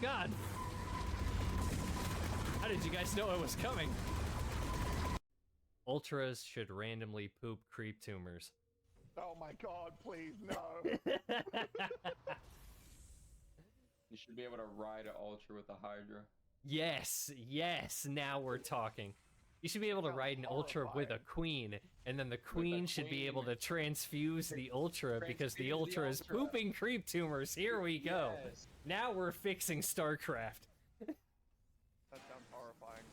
God! How did you guys know it was coming? Ultras should randomly poop creep tumors. Oh my god, please, no. You should be able to ride an Ultra with a Hydra. Yes, yes, now we're talking. You should be able to ride an Ultra with a Queen, and then the Queen should be able to transfuse the Ultra because the Ultra is pooping creep tumors. Here we go. Yes. Now we're fixing StarCraft. That sounds horrifying.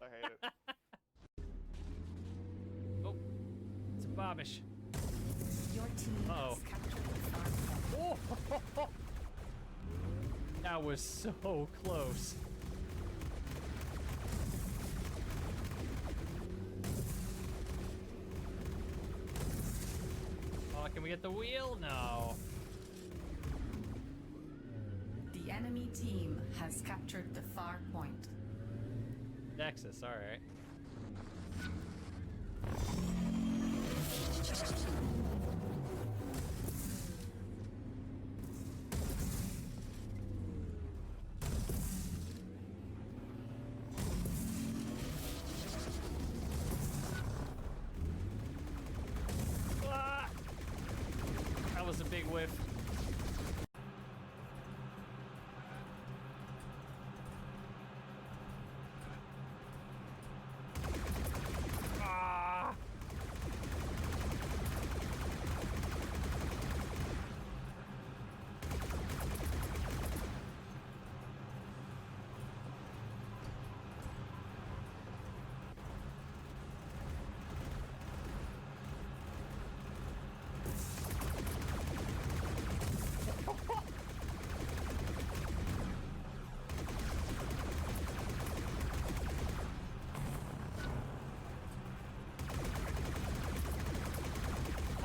I hate it. Oh, it's a Bobbish. Your team has captured the farm. Oh, that was so close. Oh, can we get the wheel? No. The enemy team has captured the far point. Nexus, alright. Ah! That was a big whiff. Ah!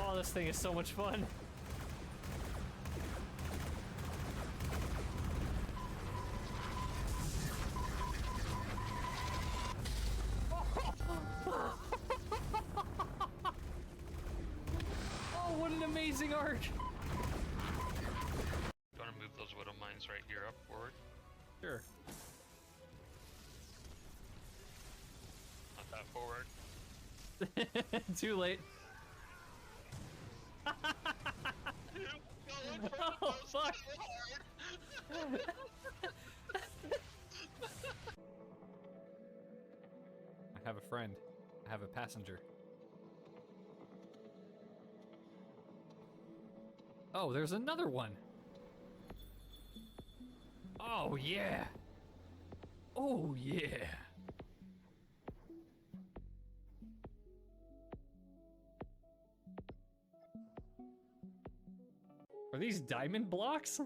Oh, this thing is so much fun. Oh, what an amazing arc! Do you want to move those widow mines right here up forward? Sure. Not that forward. Too late. Oh, fuck! I have a friend. I have a passenger. Oh, there's another one. Oh, yeah. Oh, yeah. Are these diamond blocks?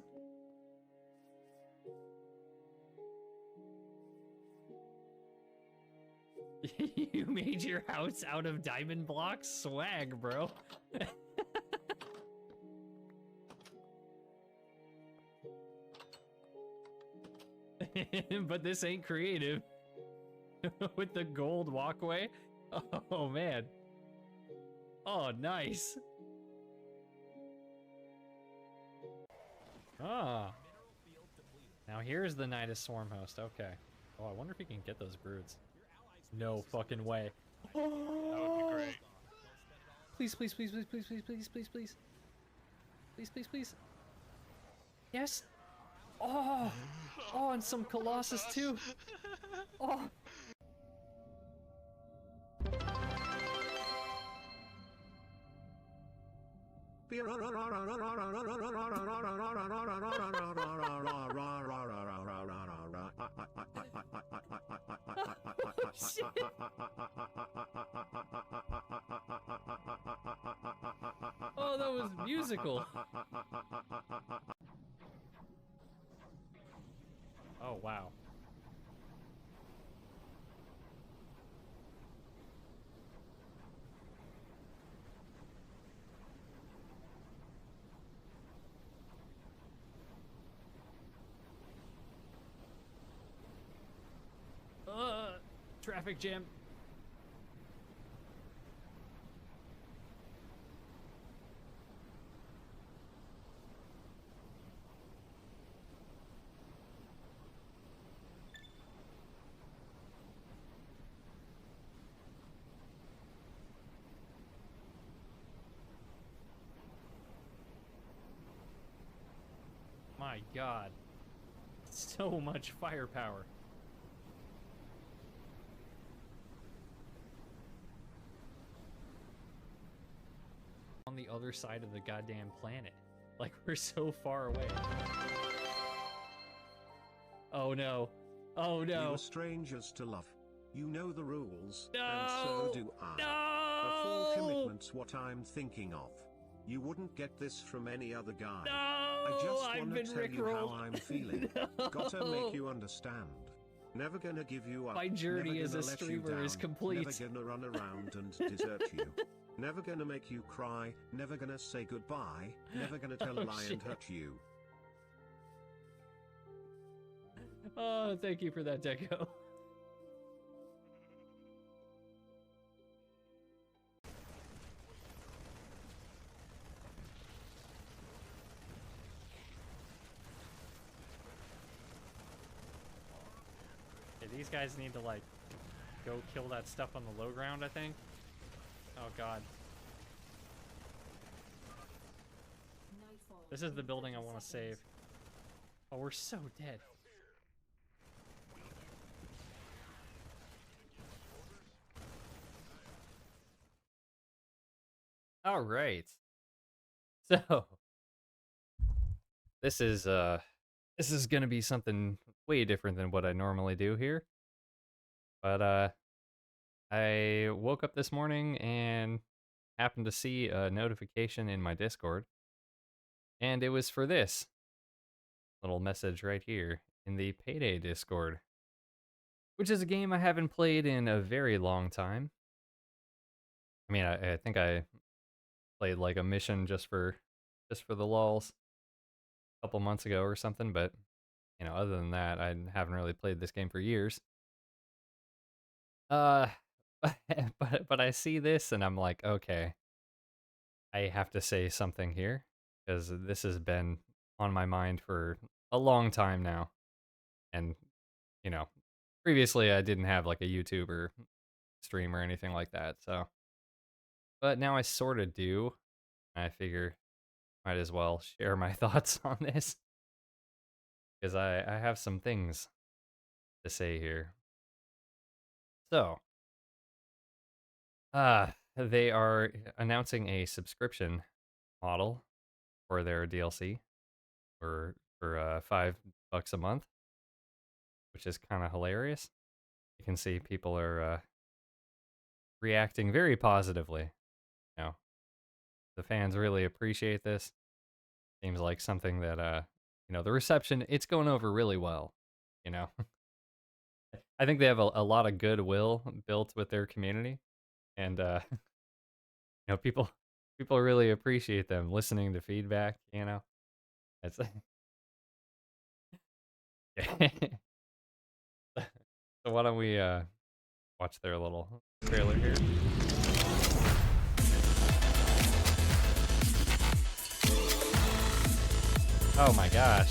You made your house out of diamond blocks? Swag, bro. But this ain't creative. With the gold walkway? Oh, man. Oh, nice. Ah. Now here's the Nidus Swarm host. Okay. Oh, I wonder if you can get those broods. No fucking way. That would be great. Please, please, please, please, please, please, please, please, please. Please, please, please. Yes. Oh. Oh, and some Colossus too. Oh. Oh, that was musical. Oh, wow. Traffic jam. My god. So much firepower. On the other side of the goddamn planet. Like, we're so far away. Oh no. Oh You no. are strangers to love. You know the rules, No! and so do I. A full No! commitment's what I'm thinking of. You wouldn't get this from any other guy. No! I just I've wanna been tell you rickrolled. how I'm feeling. No! Gotta make you understand. Never gonna give you up. My journey never as a gonna let you streamer is down, complete. Never gonna run around and desert you. Never gonna make you cry. Never gonna say goodbye. Never gonna tell a Oh, lie shit. and hurt you. Oh, thank you for that, Deco. Okay, these guys need to, like, go kill that stuff on the low ground, I think. Oh, God. This is the building I want to save. Oh, we're so dead. All right. So this is going to be something way different than what I normally do here. But I woke up this morning and happened to see a notification in my Discord. And it was for this little message right here in the Payday Discord, which is a game I haven't played in a very long time. I mean, I think I played like a mission just for the lulz a couple months ago or something, but you know, other than that, I haven't really played this game for years. Uh, but I see this and I'm like, okay, I have to say something here because this has been on my mind for a long time now. And, you know, previously I didn't have like a YouTube or stream or anything like that, so. But now I sort of do. I figure might as well share my thoughts on this because I have some things to say here. So, they are announcing a subscription model for their DLC for $5 a month, which is kind of hilarious. You can see people are reacting very positively. You know, the fans really appreciate this. Seems like something that you know, the reception, it's going over really well. You know, I think they have a lot of goodwill built with their community, and you know, people really appreciate them listening to feedback. You know, it's so why don't we watch their little trailer here? Oh my gosh.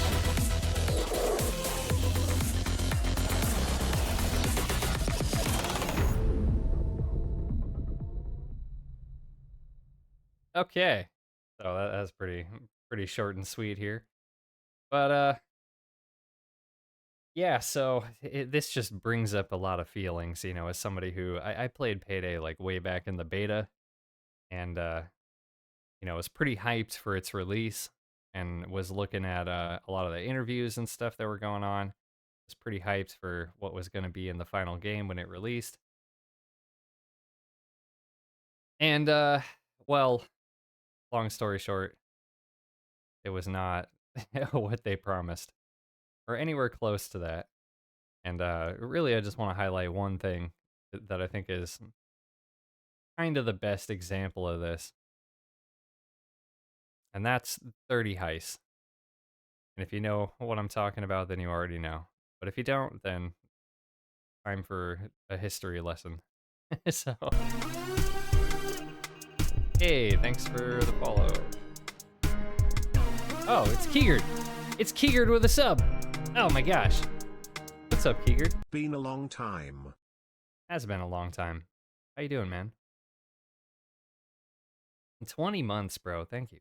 Okay. So that's pretty short and sweet here. But yeah, so this just brings up a lot of feelings, you know, as somebody who I played Payday like way back in the beta and you know, was pretty hyped for its release and was looking at a lot of the interviews and stuff that were going on. Was pretty hyped for what was going to be in the final game when it released. And well, long story short, it was not what they promised or anywhere close to that. And really, I just want to highlight one thing that I think is kind of the best example of this. And that's 30 heists. And if you know what I'm talking about, then you already know. But if you don't, then time for a history lesson. So, hey, thanks for the follow. Oh, it's Keegard. It's Keegard with a sub. Oh my gosh. What's up, Keegard? Been a long time. Has been a long time. How you doing, man? 20 months, bro. Thank you.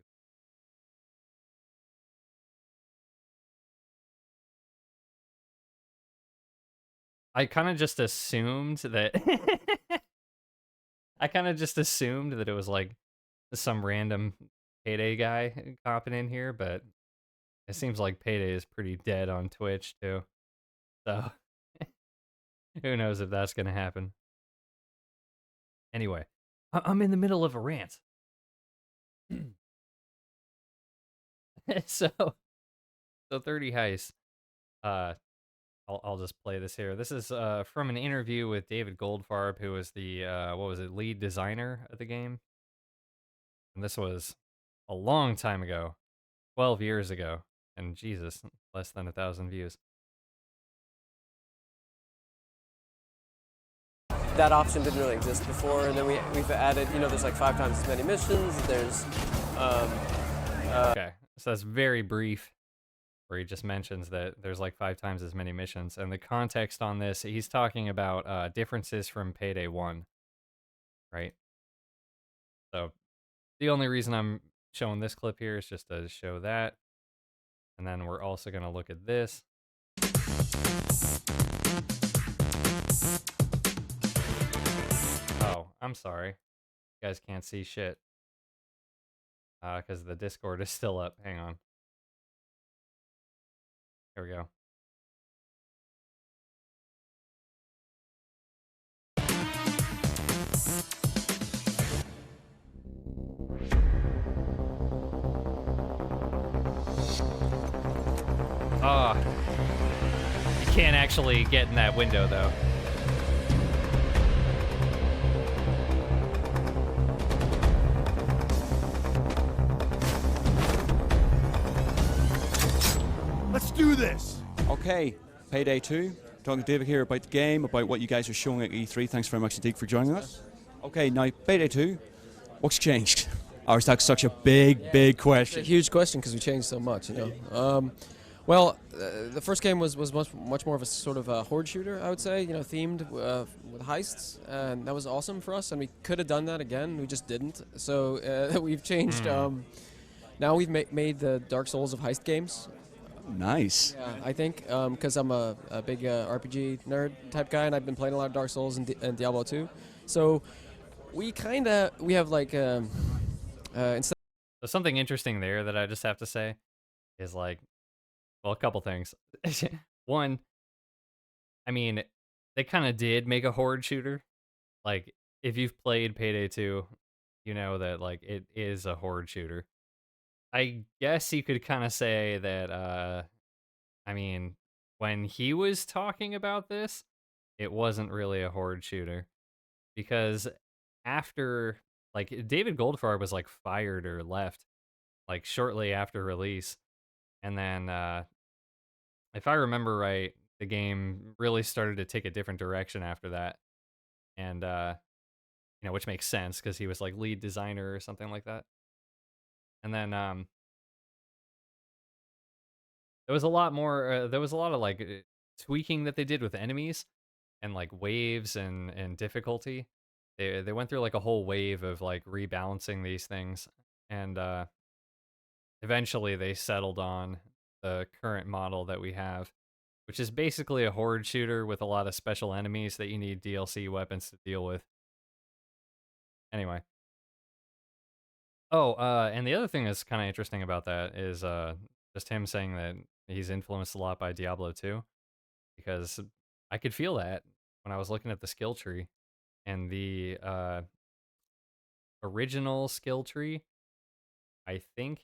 I kind of just assumed that I kind of just assumed that it was like some random Payday guy copping in here, but it seems like Payday is pretty dead on Twitch too. So who knows if that's gonna happen. Anyway, I'm in the middle of a rant. so 30 heists. I'll just play this here. This is from an interview with David Goldfarb, who was the what was it, lead designer of the game. And this was a long time ago, 12 years ago, and Jesus, less than 1,000 views. That option didn't really exist before, and then we've added, you know, there's like 5 times as many missions. There's Okay, so that's very brief, where he just mentions that there's like 5 times as many missions, and the context on this, he's talking about differences from Payday 1, right? So the only reason I'm showing this clip here is just to show that, and then we're also going to look at this. Oh, I'm sorry. You guys can't see shit. Because the Discord is still up. Hang on. Here we go. Ah. You can't actually get in that window, though. Let's do this! Okay, Payday 2. Talking to David here about the game, about what you guys are showing at E3. Thanks very much indeed for joining us. Okay, now Payday 2, what's changed? Or is that such a big question? It's a huge question because we changed so much, you know. Well, the first game was much more of a sort of a horde shooter, I would say, you know, themed with heists, and that was awesome for us, and we could have done that again, we just didn't. So we've changed, now we've made the Dark Souls of heist games. Nice. Yeah, I think, because I'm a big RPG nerd type guy, and I've been playing a lot of Dark Souls and Diablo 2. So we have like, instead. So something interesting there that I just have to say is like, well, a couple things. One, I mean, they kind of did make a horde shooter. Like, if you've played Payday 2, you know that like it is a horde shooter. I guess you could kind of say that, I mean, when he was talking about this, it wasn't really a horde shooter. Because after, like, David Goldfarb was, like, fired or left, like, shortly after release. And then, if I remember right, the game really started to take a different direction after that. And, you know, which makes sense, because he was, like, lead designer or something like that. And then there was a lot more. There was a lot of like tweaking that they did with enemies and like waves and difficulty. They went through like a whole wave of like rebalancing these things, and eventually they settled on the current model that we have, which is basically a horde shooter with a lot of special enemies that you need DLC weapons to deal with. Anyway. Oh, and the other thing that's kind of interesting about that is just him saying that he's influenced a lot by Diablo 2, because I could feel that when I was looking at the skill tree, and the original skill tree, I think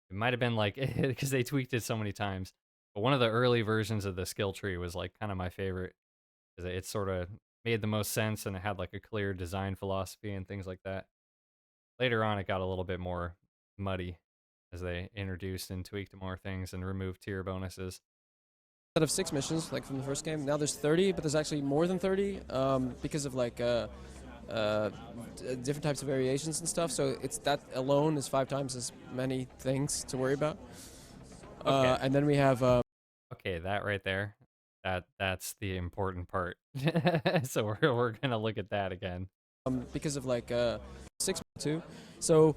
it might have been like, because they tweaked it so many times, but one of the early versions of the skill tree was like kind of my favorite, because it sort of made the most sense and it had like a clear design philosophy and things like that. Later on, it got a little bit more muddy as they introduced and tweaked more things and removed tier bonuses. Instead of 6 missions, like from the first game, now there's 30, but there's actually more than 30 because of like different types of variations and stuff. So it's that alone is 5 times as many things to worry about. Okay. And then we have. Okay, that right there, that's the important part. So we're gonna look at that again. Because of like 6 2, so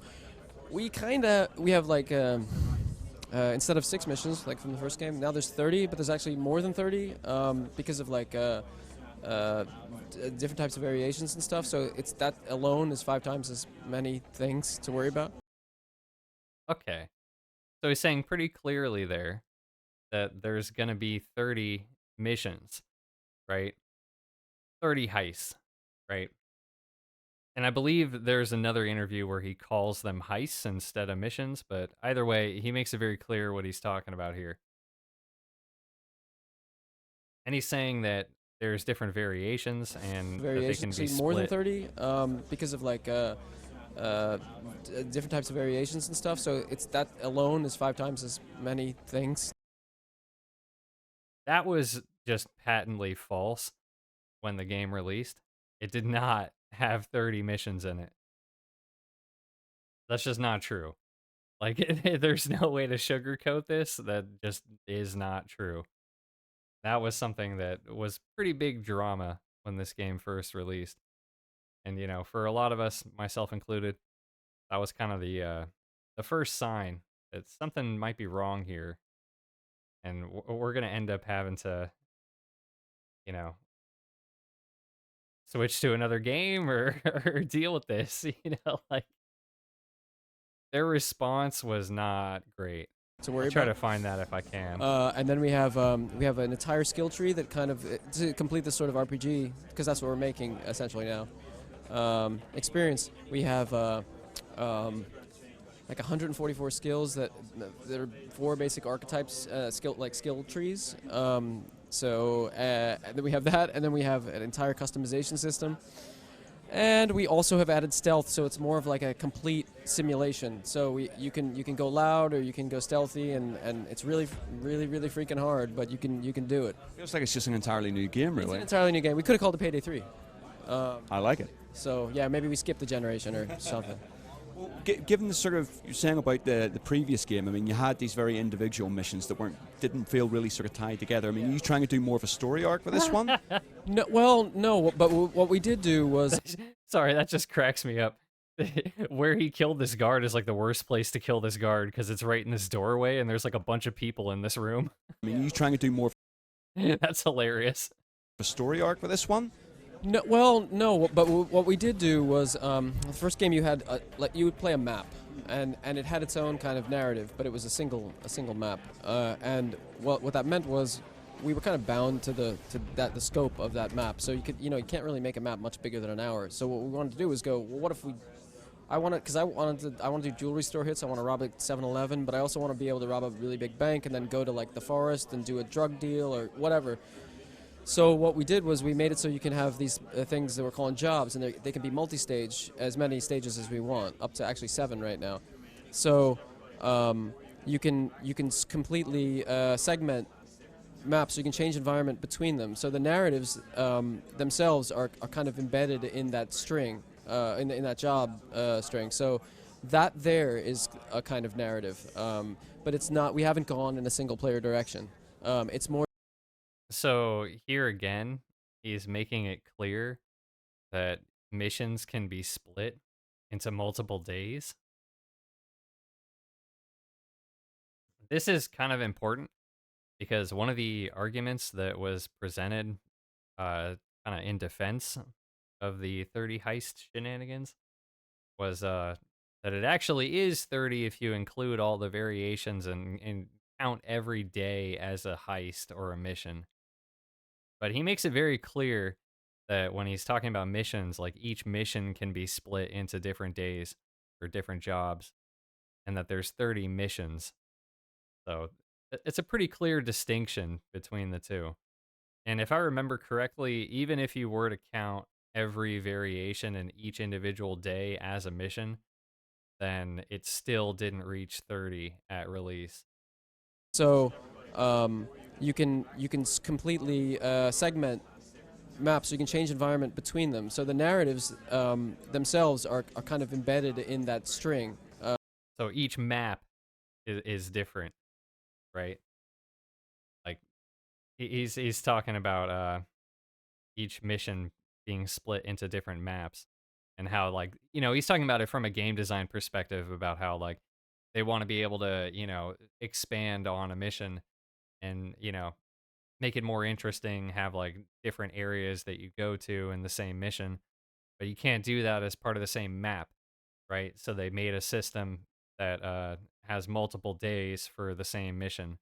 we have like instead of 6 missions like from the first game, now there's 30, but there's actually more than 30 because of like different types of variations and stuff. So it's that alone is 5 times as many things to worry about. Okay. So he's saying pretty clearly there that there's going to be 30 missions, right? 30 heists, right? And I believe there's another interview where he calls them heists instead of missions, but either way, he makes it very clear what he's talking about here. And he's saying that there's different variations and that they can be split. More than 30 because of like different types of variations and stuff. So it's that alone is 5 times as many things. That was just patently false when the game released. It did not have 30 missions in it. That's just not true. Like, there's no way to sugarcoat this. That just is not true. That was something that was pretty big drama when this game first released. And, you know, for a lot of us, myself included, that was kind of the first sign that something might be wrong here. And we're going to end up having to, you know, switch to another game or, or deal with this, you know, like their response was not great. To worry I'll try about. to find that if I can. And then we have an entire skill tree that kind of to complete this sort of RPG, because that's what we're making essentially now. Experience. We have like 144 skills that are 4 basic archetypes, skill trees. And then we have that, and then we have an entire customization system. And we also have added stealth, so it's more of like a complete simulation. So you can go loud or you can go stealthy, and it's really freaking hard, but you can do it. Feels like it's just an entirely new game, It's really. an entirely new game. We could have called it Payday 3. I like it. So yeah, maybe we skipped a generation or something. Given the sort of you're saying about the previous game, I mean, you had these very individual missions that didn't feel really sort of tied together. I mean, are you trying to do more of a story arc with this one? No. But what we did do was Sorry, that just cracks me up. Where he killed this guard is like the worst place to kill this guard because it's right in this doorway and there's like a bunch of people in this room. I mean, are you trying to do more of That's hilarious. a story arc with this one? No. But what we did do was the first game you had you would play a map, and it had its own kind of narrative, but it was a single map. And what that meant was we were kind of bound to the scope of that map. So you can't really make a map much bigger than an hour. So what we wanted to do was go, well, what if I want to do jewelry store hits. I want to rob a 7-Eleven, but I also want to be able to rob a really big bank and then go to like the forest and do a drug deal or whatever. So what we did was we made it so you can have these things that we're calling jobs, and they can be multi-stage, as many stages as we want, up to actually 7 right now. So you can completely segment maps, so you can change environment between them. So the narratives themselves are kind of embedded in that string, in that job string. So that there is a kind of narrative, but it's not. We haven't gone in a single-player direction. It's more. So here again, he's making it clear that missions can be split into multiple days. This is kind of important because one of the arguments that was presented kind of in defense of the 30 heist shenanigans was that it actually is 30 if you include all the variations and count every day as a heist or a mission. But he makes it very clear that when he's talking about missions, like each mission can be split into different days or different jobs, and that there's 30 missions. So it's a pretty clear distinction between the two. And if I remember correctly, even if you were to count every variation in each individual day as a mission, then it still didn't reach 30 at release. So you can completely segment maps, so you can change environment between them. So the narratives themselves are kind of embedded in that string. So each map is different, right? Like he's talking about each mission being split into different maps, and how, like, he's talking about it from a game design perspective about how, like, they want to be able to expand on a mission and make it more interesting, have like different areas that you go to in the same mission, but you can't do that as part of the same map, right? So they made a system that has multiple days for the same mission.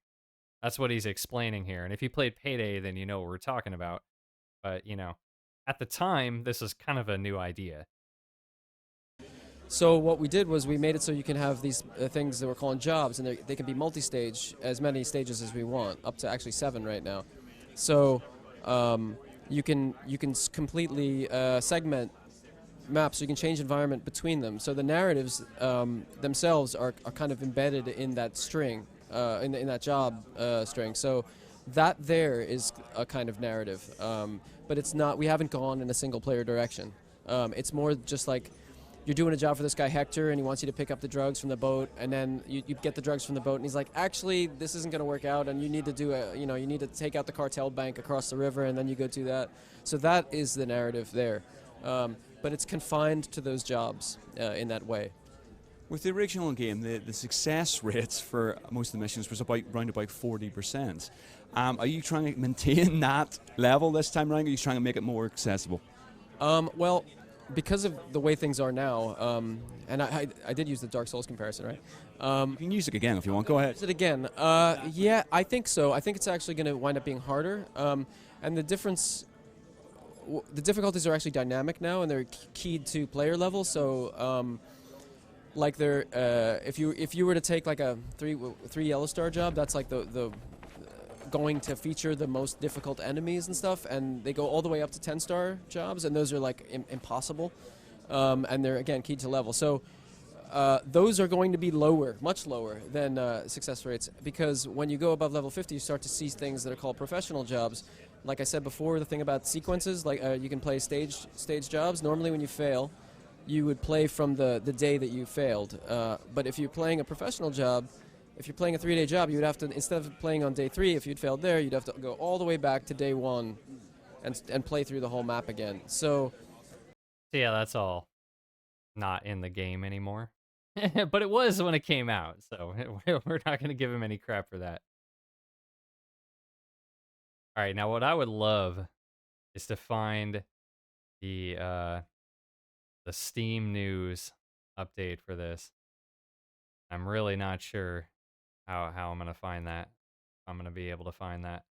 That's what he's explaining here. And if you played Payday, then you know what we're talking about. But, you know, at the time, this is kind of a new idea. So what we did was we made it so you can have these things that we're calling jobs, and they can be multi-stage, as many stages as we want, up to actually 7 right now. So you can completely segment maps, so you can change environment between them. So the narratives themselves are kind of embedded in that string, in that job string. So that there is a kind of narrative, but it's not. We haven't gone in a single player direction. It's more just like you're doing a job for this guy Hector, and he wants you to pick up the drugs from the boat, and then you get the drugs from the boat, and he's like, actually, this isn't going to work out, and you need to do you need to take out the cartel bank across the river, and then you go do that. So that is the narrative there, but it's confined to those jobs in that way. With the original game, the success rates for most of the missions was around about 40%. Are you trying to maintain that level this time around, or are you trying to make it more accessible? Well, because of the way things are now, and I did use the Dark Souls comparison, right? You can use it again if you want. Go ahead. Use it again. Yeah, I think so. I think it's actually going to wind up being harder. And the difficulties are actually dynamic now, and they're keyed to player level. So, like they're if you were to take like a three yellow star job, that's like the going to feature the most difficult enemies and stuff, and they go all the way up to 10-star jobs, and those are like impossible, and they're again keyed to level. So those are going to be lower, much lower than success rates, because when you go above level 50, you start to see things that are called professional jobs. Like I said before, the thing about sequences, like you can play stage jobs. Normally, when you fail, you would play from the day that you failed. But if you're playing a professional job, if you're playing a 3-day job, you would have to, instead of playing on day 3, if you'd failed there, you'd have to go all the way back to day 1 and play through the whole map again. So yeah, that's all not in the game anymore. But it was when it came out, so we're not going to give him any crap for that. All right, now what I would love is to find the Steam news update for this. I'm really not sure how I'm going to find that. I'm going to be able to find that.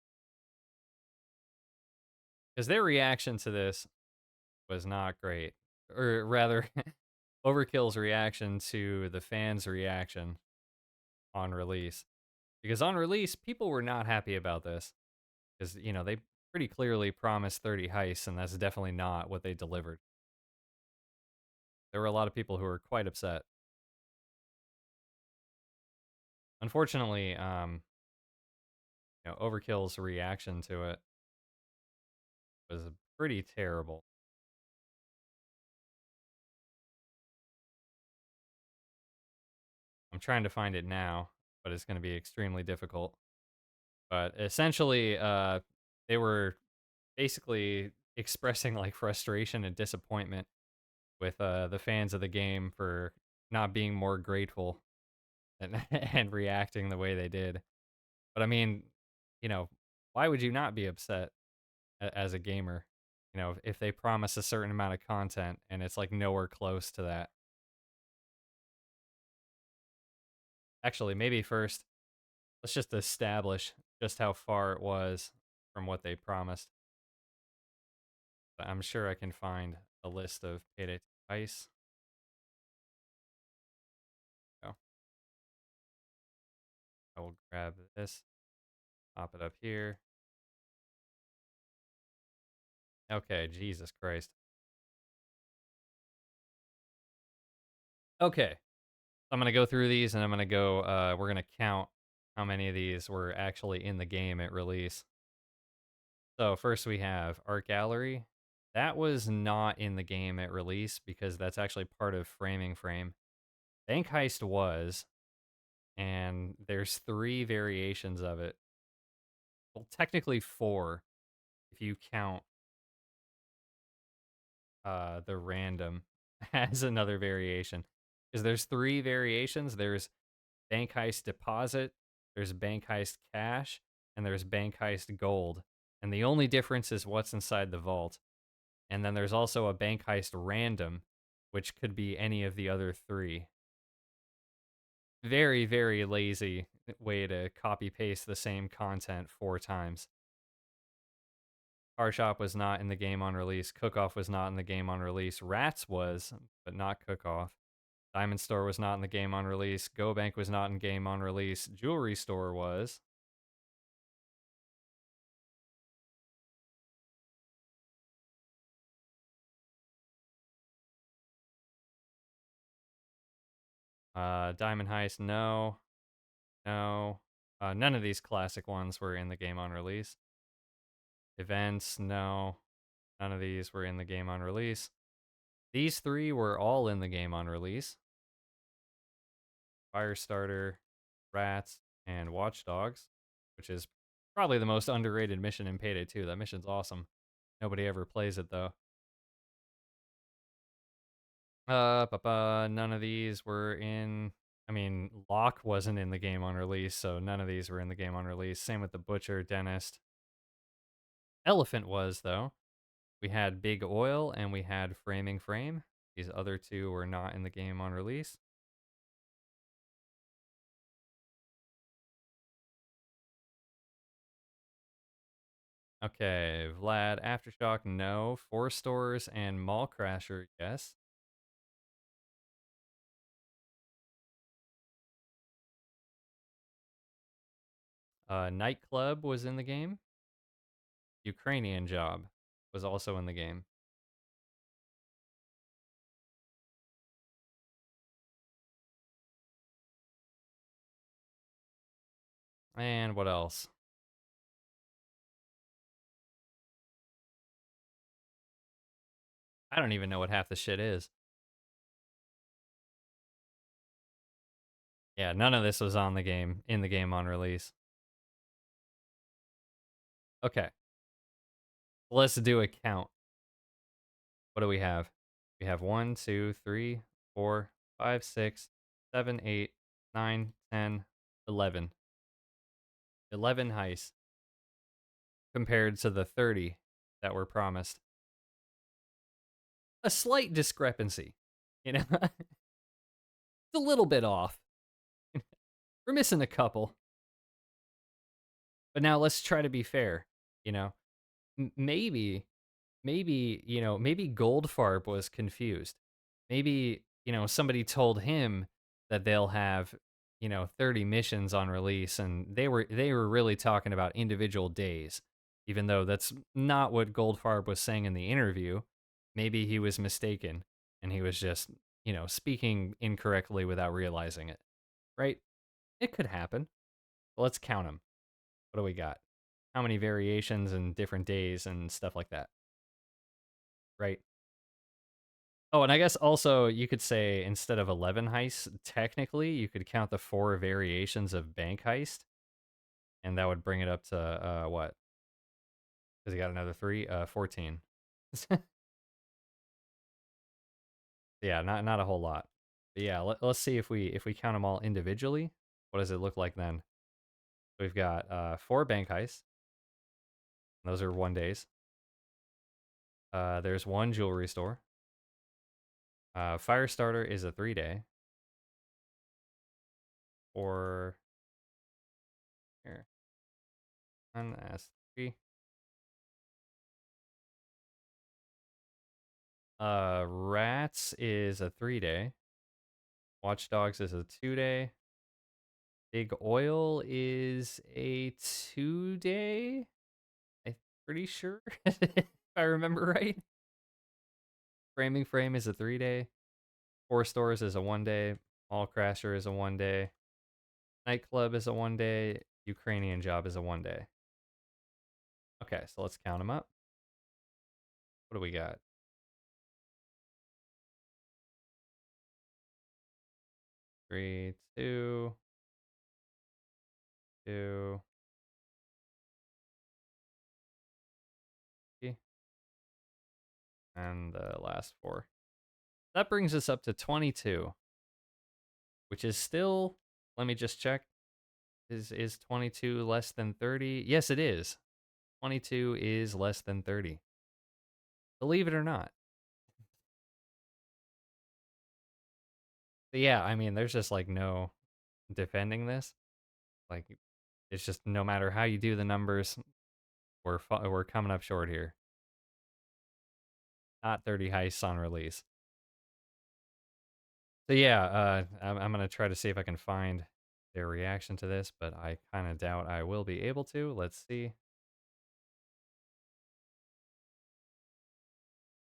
Because their reaction to this was not great. Or rather, Overkill's reaction to the fans' reaction on release. Because on release, people were not happy about this. Because, you know, they pretty clearly promised 30 heists, and that's definitely not what they delivered. There were a lot of people who were quite upset. Unfortunately, you know, Overkill's reaction to it was pretty terrible. I'm trying to find it now, but it's going to be extremely difficult. But essentially, they were basically expressing like frustration and disappointment with the fans of the game for not being more grateful and and reacting the way they did. But I mean, you know, why would you not be upset as a gamer? You know, if they promise a certain amount of content and it's like nowhere close to that. Actually, maybe first, let's just establish just how far it was from what they promised. But I'm sure I can find a list of Payday ice. Oh, I will grab this, pop it up here. Okay, Jesus Christ. Okay, I'm gonna go through these, and I'm gonna go. We're gonna count how many of these were actually in the game at release. So first we have Art Gallery. That was not in the game at release because that's actually part of Framing Frame. Bank Heist was, and there's 3 variations of it. Well, technically 4 if you count the random as another variation. Because there's 3 variations. There's Bank Heist Deposit, there's Bank Heist Cash, and there's Bank Heist Gold. And the only difference is what's inside the vault. And then there's also a Bank Heist Random, which could be any of the other 3. Very, very lazy way to copy paste the same content 4 times. Car Shop was not in the game on release. Cook-Off was not in the game on release. Rats was, but not Cook-Off. Diamond Store was not in the game on release. Go Bank was not in game on release. Jewelry Store was. Diamond Heist, no. No. None of these classic ones were in the game on release. Events, no. None of these were in the game on release. These 3 were all in the game on release. Firestarter, Rats, and Watchdogs, which is probably the most underrated mission in Payday 2. That mission's awesome. Nobody ever plays it, though. None of these were in... I mean, Locke wasn't in the game on release, so none of these were in the game on release. Same with the Butcher, Dentist. Elephant was, though. We had Big Oil and we had Framing Frame. These other 2 were not in the game on release. Okay, Vlad, Aftershock, no. 4 Stores and Mall Crasher, yes. Nightclub was in the game. Ukrainian Job was also in the game. And what else? I don't even know what half the shit is. Yeah, none of this was in the game on release. Okay. Let's do a count. What do we have? We have 1, 2, 3, 4, 5, 6, 7, 8, 9, 10, 11. 11 heists compared to the 30 that were promised. A slight discrepancy, you know? It's a little bit off. We're missing a couple. But now let's try to be fair, you know? Maybe, you know, maybe Goldfarb was confused. Maybe, you know, somebody told him that they'll have, you know, 30 missions on release, and they were really talking about individual days, even though that's not what Goldfarb was saying in the interview. Maybe he was mistaken, and he was just, you know, speaking incorrectly without realizing it, right? It could happen. But let's count them. What do we got? How many variations and different days and stuff like that, right? Oh, and I guess also you could say instead of 11 heists, technically you could count the 4 variations of Bank Heist, and that would bring it up to, what? Because he got another 3? 14. Yeah, not a whole lot. But yeah, let's see if we count them all individually, what does it look like then? We've got 4 Bank Heists. Those are 1 days. There's 1 jewelry store. Firestarter is a 3-day. Or here. And that's 3. Rats is a 3-day. Watchdogs is a 2-day. Big Oil is a 2-day. I'm pretty sure, if I remember right. Framing Frame is a 3-day. 4 Stores is a 1-day. Mall Crasher is a 1-day. Nightclub is a 1-day. Ukrainian Job is a 1-day. Okay, so let's count them up. What do we got? 3, 2, 2, 3, and the last 4. That brings us up to 22, which is still, let me just check. Is 22 less than 30? Yes, it is. 22 is less than 30. Believe it or not. But yeah, I mean, there's just like no defending this. Like, it's just no matter how you do the numbers, we're coming up short here. Not 30 heists on release. So yeah, I'm gonna try to see if I can find their reaction to this, but I kind of doubt I will be able to. Let's see.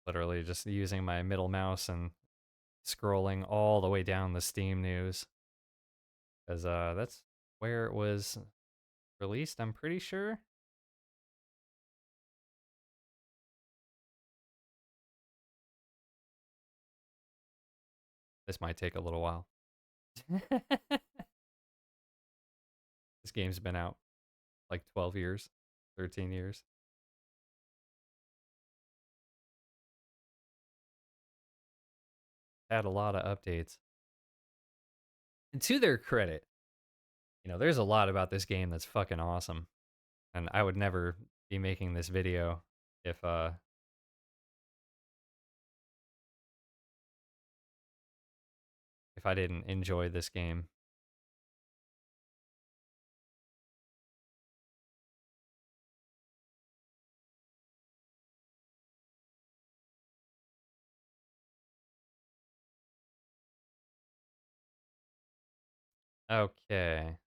Literally just using my middle mouse and scrolling all the way down the Steam news. Because that's where it was released, I'm pretty sure. This might take a little while. This game's been out like 12 years, 13 years. Had a lot of updates. And to their credit, you know, there's a lot about this game that's fucking awesome. And I would never be making this video if I didn't enjoy this game. Okay.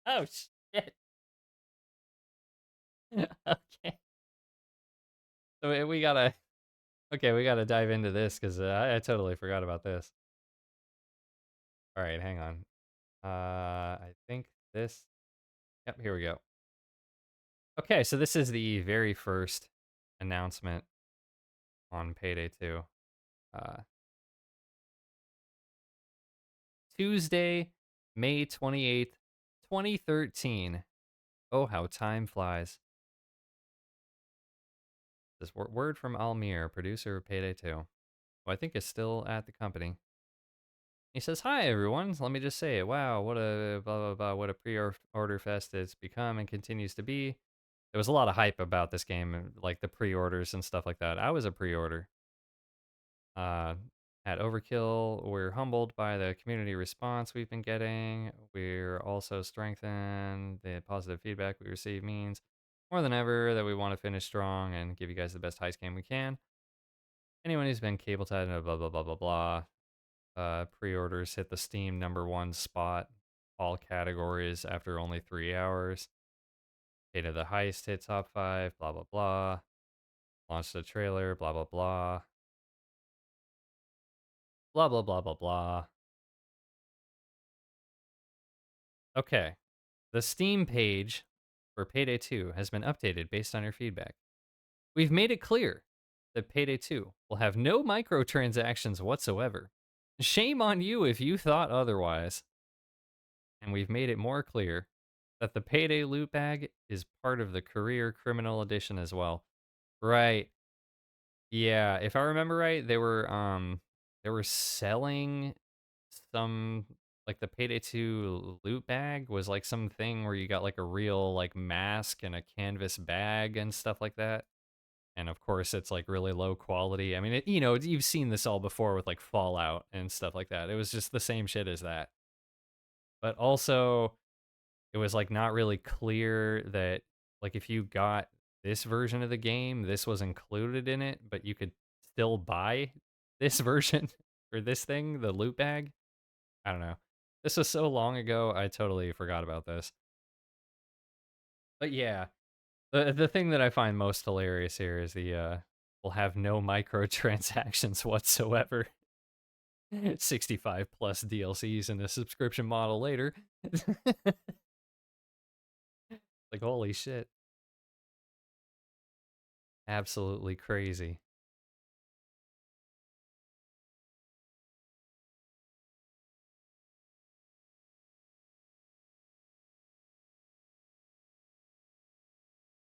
Oh shit. Okay. So we gotta dive into this because I totally forgot about this. All right, hang on. I think this. Yep, here we go. Okay, so this is the very first announcement on Payday 2. Tuesday, May 28th, 2013. Oh, how time flies. This word from Almir, producer of Payday 2, who I think is still at the company. He says, "Hi everyone, let me just say, wow, what a blah blah blah, what a pre-order fest it's become and continues to be." There was a lot of hype about this game, like the pre-orders and stuff like that. I was a pre-order. At Overkill, we're humbled by the community response we've been getting. We're also strengthened. The positive feedback we receive means more than ever that we want to finish strong and give you guys the best heist game we can. Anyone who's been cable tied and blah blah blah blah blah. Pre-orders hit the Steam #1 spot, all categories after only 3 hours. Data the Heist hit top 5, blah blah blah. Launched a trailer, blah blah blah. Blah blah blah blah blah. Okay. The Steam page for Payday 2 has been updated based on your feedback. We've made it clear that Payday 2 will have no microtransactions whatsoever. Shame on you if you thought otherwise. And we've made it more clear that the Payday loot bag is part of the Career Criminal Edition as well. Right. Yeah, if I remember right, they were selling some, like, the Payday 2 loot bag was like some thing where you got like a real like mask and a canvas bag and stuff like that. And of course it's like really low quality. I mean, you know, you've seen this all before with like Fallout and stuff like that. It was just the same shit as that. But also it was like not really clear that, like, if you got this version of the game, this was included in it, but you could still buy this version or this thing, the loot bag. I don't know. This was so long ago, I totally forgot about this. But yeah, the thing that I find most hilarious here is the will have no microtransactions whatsoever. 65 plus DLCs and a subscription model later. Like, holy shit. Absolutely crazy.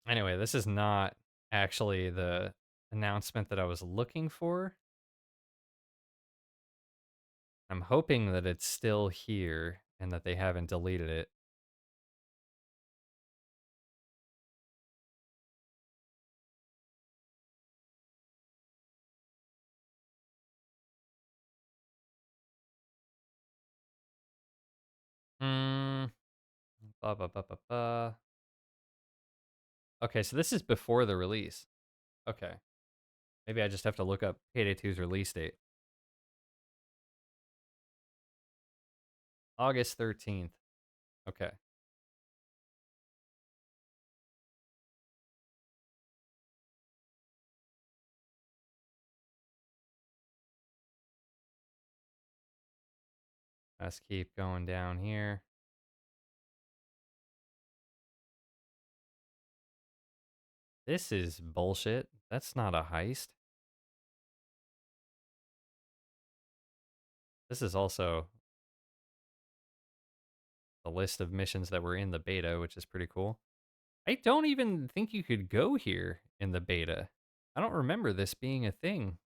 Anyway, this is not actually the announcement that I was looking for. I'm hoping that it's still here and that they haven't deleted it. Hmm. Ba ba ba ba ba. Okay, so this is before the release. Okay. Maybe I just have to look up Payday 2's release date. August 13th. Okay. Let's keep going down here. This is bullshit. That's not a heist. This is also the list of missions that were in the beta, which is pretty cool. I don't even think you could go here in the beta. I don't remember this being a thing.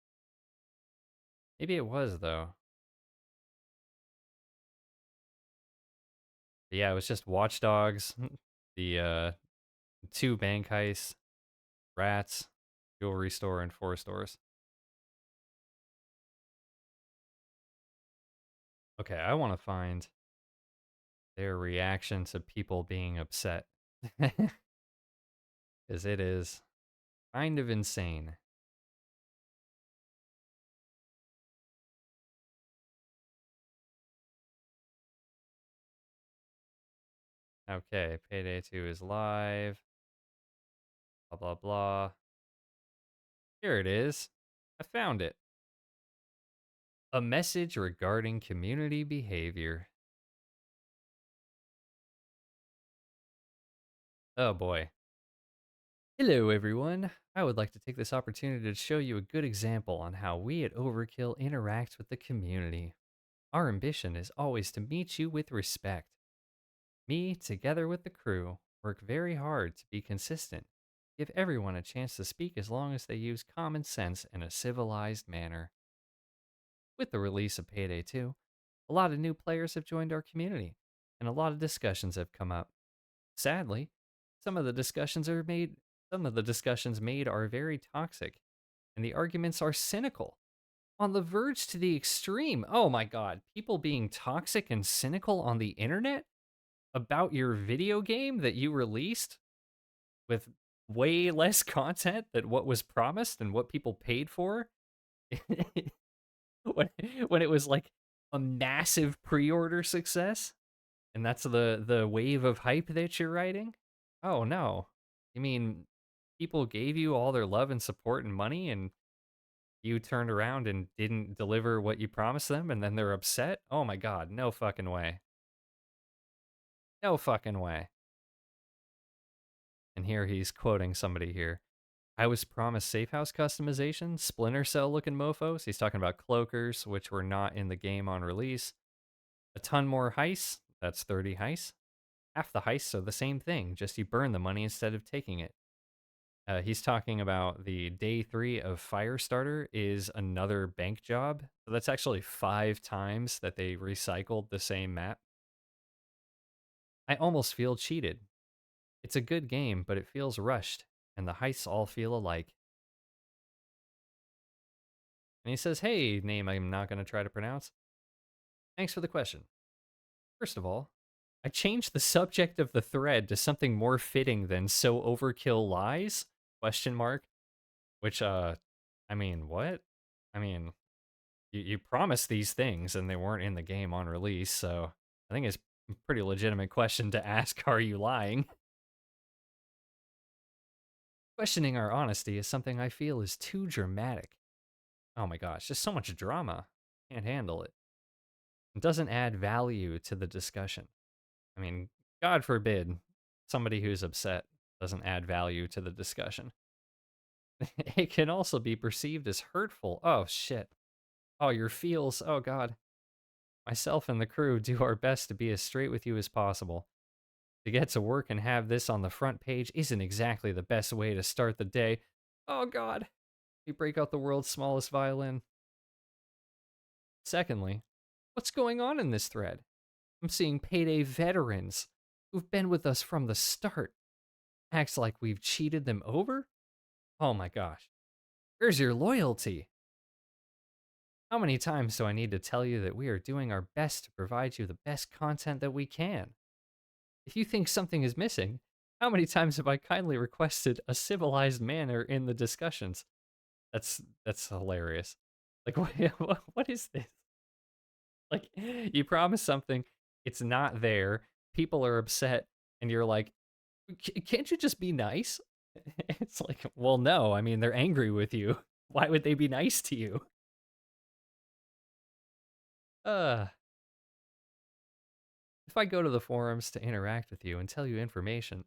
Maybe it was, though. But yeah, it was just Watchdogs, the 2 bank heists, rats, jewelry store, and 4 stores. Okay, I want to find their reaction to people being upset. Because it is kind of insane. Okay, Payday 2 is live. Blah, blah, blah. Here it is. I found it. A message regarding community behavior. Oh boy. Hello everyone. I would like to take this opportunity to show you a good example on how we at Overkill interact with the community. Our ambition is always to meet you with respect. Me, together with the crew, work very hard to be consistent. Give everyone a chance to speak as long as they use common sense in a civilized manner. With the release of Payday 2, a lot of new players have joined our community, and a lot of discussions have come up. Sadly, some of the discussions made are very toxic, and the arguments are cynical. On the verge to the extreme. Oh my god, people being toxic and cynical on the internet about your video game that you released with way less content than what was promised and what people paid for. when, when it was like a massive pre-order success, and that's the wave of hype that you're riding. Oh no, you mean people gave you all their love and support and money, and you turned around and didn't deliver what you promised them, and then they're upset? Oh my god, no fucking way. No fucking way. And here he's quoting somebody here. I was promised safe house customization, Splinter Cell looking mofos. He's talking about cloakers, which were not in the game on release. A ton more heists. That's 30 heists. Half the heists are the same thing, just you burn the money instead of taking it. He's talking about the day 3 of Firestarter is another bank job. So that's actually 5 times that they recycled the same map. I almost feel cheated. It's a good game, but it feels rushed, and the heists all feel alike. And he says, hey, name I'm not going to try to pronounce. Thanks for the question. First of all, I changed the subject of the thread to something more fitting than "So Overkill Lies?" Question mark. Which, I mean, what? I mean, you promised these things and they weren't in the game on release, so I think it's a pretty legitimate question to ask, are you lying? Questioning our honesty is something I feel is too dramatic. Oh my gosh, just so much drama. Can't handle it. It doesn't add value to the discussion. I mean, God forbid somebody who's upset doesn't add value to the discussion. It can also be perceived as hurtful. Oh, shit. Oh, your feels. Oh, God. Myself and the crew do our best to be as straight with you as possible. To get to work and have this on the front page isn't exactly the best way to start the day. Oh, God. We break out the world's smallest violin. Secondly, What's going on in this thread? I'm seeing Payday veterans who've been with us from the start. Acts like we've cheated them over? Oh my gosh. Where's your loyalty? How many times do I need to tell you that we are doing our best to provide you the best content that we can? If you think something is missing, how many times have I kindly requested a civilized manner in the discussions? That's hilarious. Like, what is this? Like, you promise something, it's not there, people are upset, and you're like, Can't you just be nice?" It's like, well, no, I mean, they're angry with you. Why would they be nice to you? Uh, if I go to the forums to interact with you and tell you information,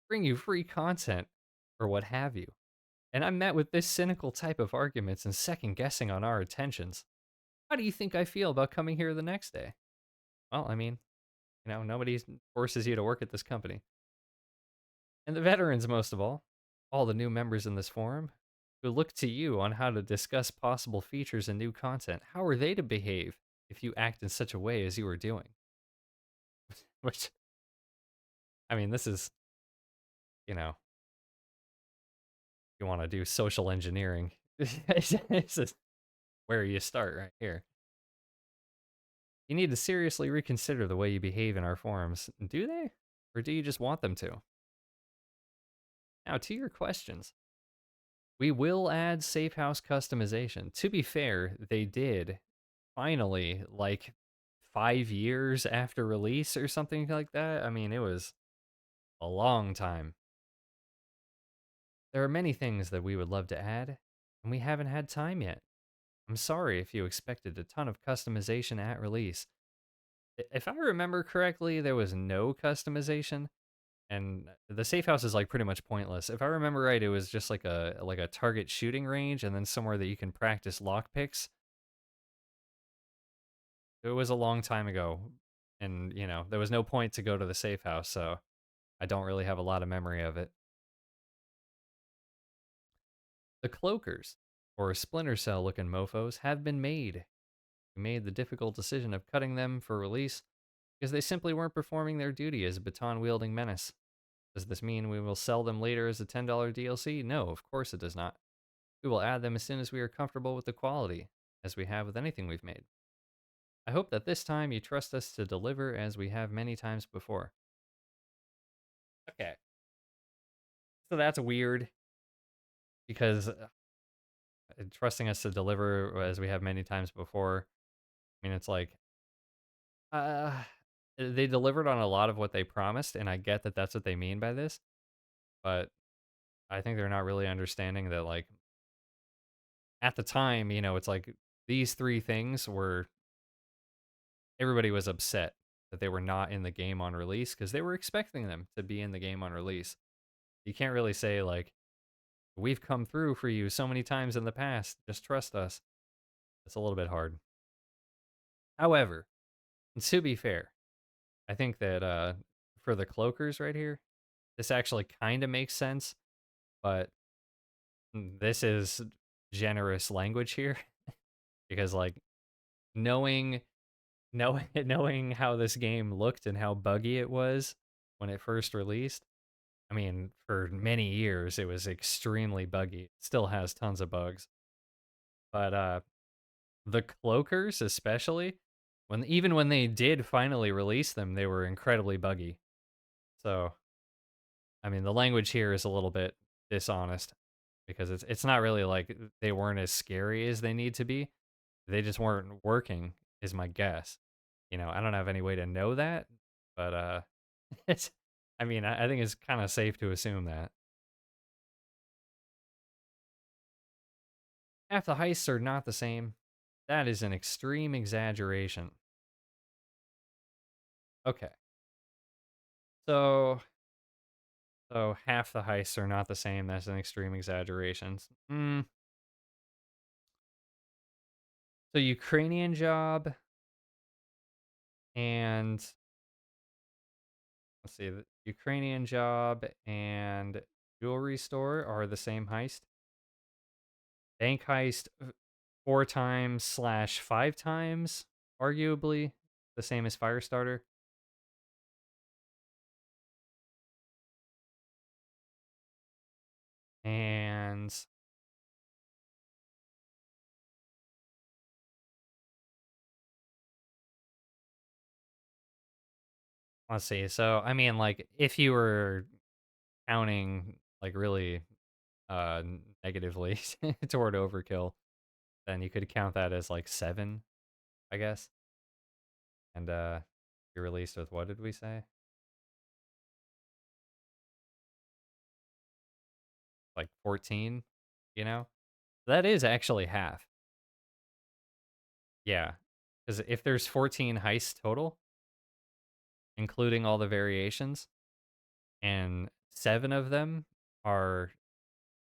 bring you free content, or what have you, and I'm met with this cynical type of arguments and second guessing on our intentions, how do you think I feel about coming here the next day? Well, I mean, nobody forces you to work at this company. And the veterans, most of all the new members in this forum, who look to you on how to discuss possible features and new content, how are they to behave if you act in such a way as you are doing? Which, I mean, this is, you want to do social engineering. This is where you start right here. You need to seriously reconsider the way you behave in our forums. Do they? Or do you just want them to? Now, to your questions. We will add safe house customization. To be fair, they did finally, like 5 years after release or something like that. I mean, it was a long time. There are many things that we would love to add, and we haven't had time yet. I'm sorry if you expected a ton of customization at release. If I remember correctly, there was no customization, and the safe house is like pretty much pointless. If I remember right, it was just like a target shooting range and then somewhere that you can practice lockpicks. It was a long time ago, and there was no point to go to the safe house, so I don't really have a lot of memory of it. The cloakers, or Splinter Cell looking mofos, have been made. We made the difficult decision of cutting them for release because they simply weren't performing their duty as a baton-wielding menace. Does this mean we will sell them later as a $10 DLC? No, of course it does not. We will add them as soon as we are comfortable with the quality, as we have with anything we've made. I hope that this time you trust us to deliver as we have many times before. Okay. So that's weird, because trusting us to deliver as we have many times before, I mean, it's like, uh, they delivered on a lot of what they promised, and I get that that's what they mean by this, but I think they're not really understanding that, like, at the time, it's like these three things were, everybody was upset that they were not in the game on release because they were expecting them to be in the game on release. You can't really say, like, we've come through for you so many times in the past, just trust us. It's a little bit hard. However, to be fair, I think that for the cloakers right here, this actually kind of makes sense, but this is generous language here because, like, knowing knowing how this game looked and how buggy it was when it first released, I mean, for many years it was extremely buggy. It still has tons of bugs. But the cloakers especially, even when they did finally release them, they were incredibly buggy. So, I mean, the language here is a little bit dishonest because it's not really like they weren't as scary as they need to be. They just weren't working, is my guess. I don't have any way to know that, but it's, I mean, I think it's kind of safe to assume that. Half the heists are not the same. That is an extreme exaggeration. Okay. So half the heists are not the same. That's an extreme exaggeration. So Ukrainian job and, let's see, the Ukrainian job and jewelry store are the same heist. Bank heist 4 times / 5 times arguably the same as Firestarter. And let's see. So, I mean, like, if you were counting, like, really negatively toward overkill, then you could count that as, like, 7, I guess. And, you released with, what did we say? Like 14, you know? That is actually half. Yeah. Because if there's 14 heists total, including all the variations, and 7 of them are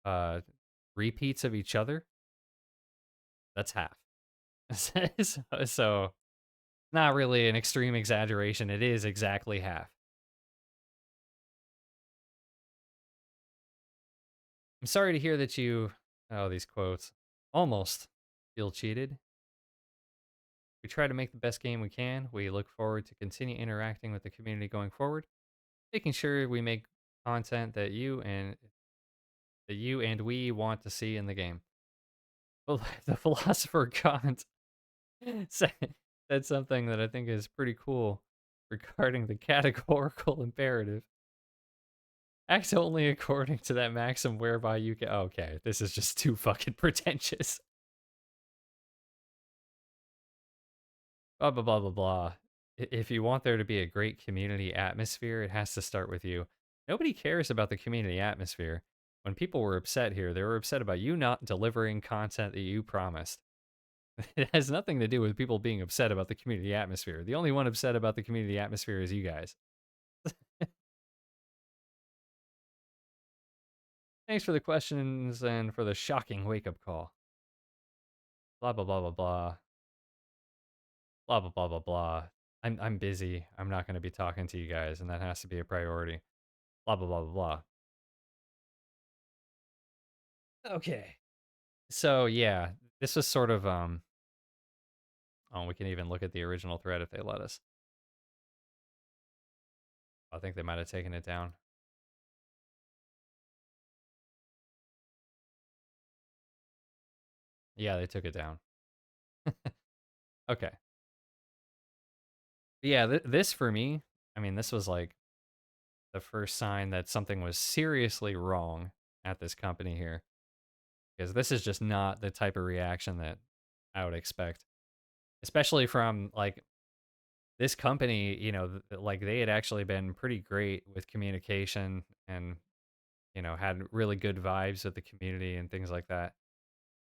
uh repeats of each other, that's half. So not really an extreme exaggeration. It is exactly half. I'm sorry to hear that you, oh, these quotes, almost feel cheated. We try to make the best game we can. We look forward to continue interacting with the community going forward, making sure we make content that you and we want to see in the game. Well, the philosopher Kant said, said something that I think is pretty cool regarding the categorical imperative. Act only according to that maxim whereby you can. Okay, this is just too fucking pretentious. Blah, blah, blah, blah, blah. If you want there to be a great community atmosphere, it has to start with you. Nobody cares about the community atmosphere. When people were upset here, they were upset about you not delivering content that you promised. It has nothing to do with people being upset about the community atmosphere. The only one upset about the community atmosphere is you guys. Thanks for the questions and for the shocking wake-up call. Blah, blah, blah, blah, blah. Blah, blah, blah, blah, blah. I'm busy. I'm not going to be talking to you guys, and that has to be a priority. Blah, blah, blah, blah, blah. Okay. So, yeah, this was sort of, oh, we can even look at the original thread if they let us. I think they might have taken it down. Yeah, they took it down. Okay. Yeah, this for me, I mean, this was like the first sign that something was seriously wrong at this company here. Because this is just not the type of reaction that I would expect. Especially from, like, this company, you know, like, they had actually been pretty great with communication and, you know, had really good vibes with the community and things like that.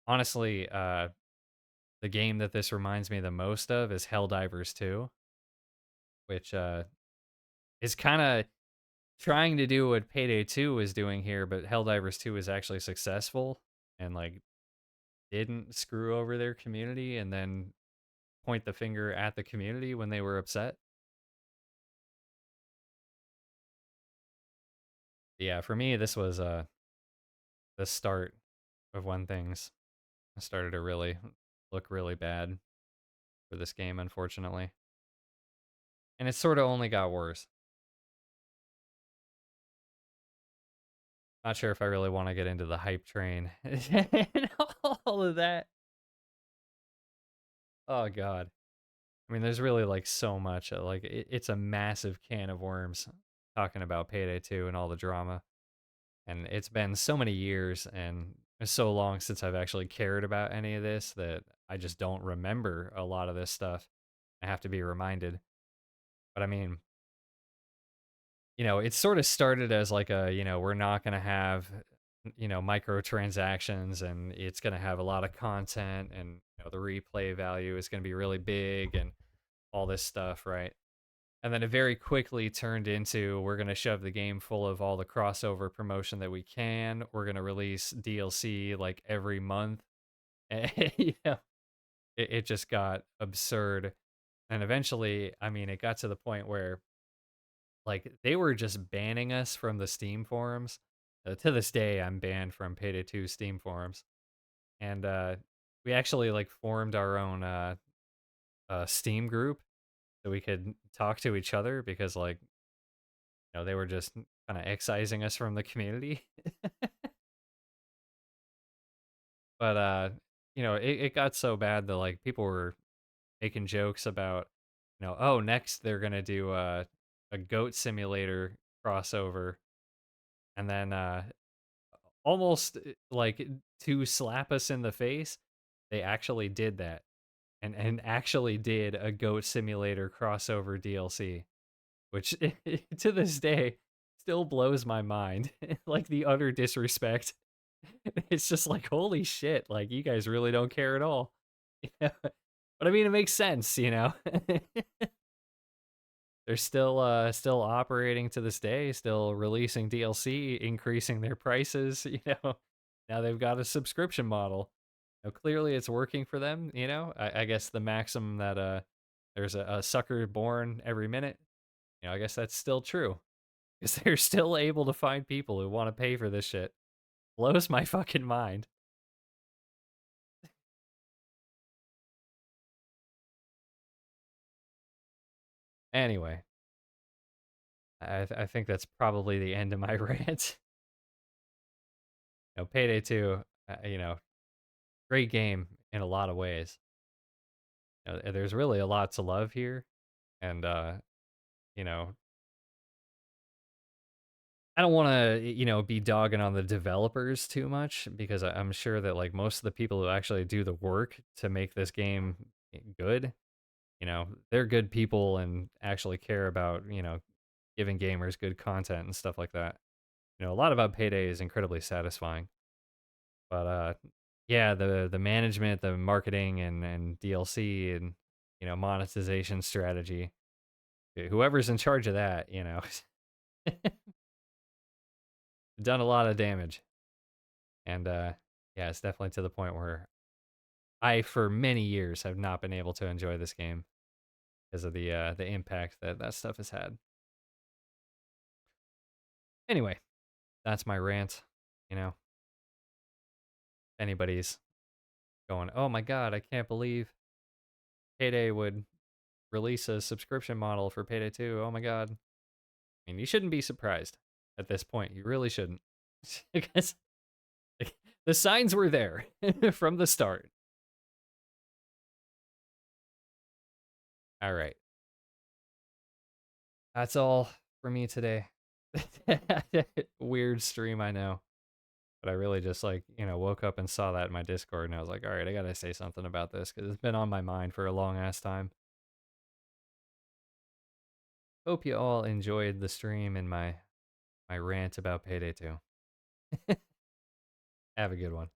Honestly, the game that this reminds me the most of is Helldivers 2, which is kind of trying to do what Payday 2 was doing here, but Helldivers 2 was actually successful and, like, didn't screw over their community and then point the finger at the community when they were upset. Yeah, for me, this was the start of when things started to really look really bad for this game, unfortunately. And it sort of only got worse. Not sure if I really want to get into the hype train and all of that. Oh god. I mean, there's really like so much. Like it's a massive can of worms talking about Payday 2 and all the drama. And it's been so many years and so long since I've actually cared about any of this that I just don't remember a lot of this stuff. I have to be reminded. But I mean, you know, it sort of started as like a, you know, we're not going to have, you know, microtransactions and it's going to have a lot of content and, you know, the replay value is going to be really big and all this stuff, right? And then it very quickly turned into we're going to shove the game full of all the crossover promotion that we can. We're going to release DLC like every month. And, you know, it just got absurd. And eventually, I mean, it got to the point where like they were just banning us from the Steam forums. To this day, I'm banned from Payday 2 Steam forums. And we actually like formed our own Steam group so we could talk to each other because like they were just kind of excising us from the community. But it got so bad that like people were making jokes about, oh, next they're gonna do a goat simulator crossover, and then almost like to slap us in the face, they actually did that, and actually did a goat simulator crossover DLC, which to this day still blows my mind. Like the utter disrespect. It's just like, holy shit, like you guys really don't care at all. But I mean, it makes sense, They're still operating to this day, still releasing DLC, increasing their prices. Now they've got a subscription model. Clearly it's working for them. I guess the maxim that there's a sucker born every minute. I guess that's still true. Because they're still able to find people who want to pay for this shit. Blows my fucking mind. Anyway, I think that's probably the end of my rant. Payday 2, great game in a lot of ways. There's really a lot to love here, and you know, I don't want to, be dogging on the developers too much because I'm sure that like most of the people who actually do the work to make this game good, they're good people and actually care about, giving gamers good content and stuff like that. A lot about Payday is incredibly satisfying. But yeah, the management, the marketing and DLC and monetization strategy, whoever's in charge of that, done a lot of damage. And yeah, it's definitely to the point where I for many years have not been able to enjoy this game because of the impact that stuff has had. Anyway, that's my rant. If anybody's going, oh my god, I can't believe Payday would release a subscription model for Payday 2. Oh my god. I mean, you shouldn't be surprised at this point. You really shouldn't. Because like, the signs were there from the start. All right. That's all for me today. Weird stream, I know. But I really just woke up and saw that in my Discord and I was like, all right, I gotta say something about this because it's been on my mind for a long ass time. Hope you all enjoyed the stream and my rant about Payday 2. Have a good one.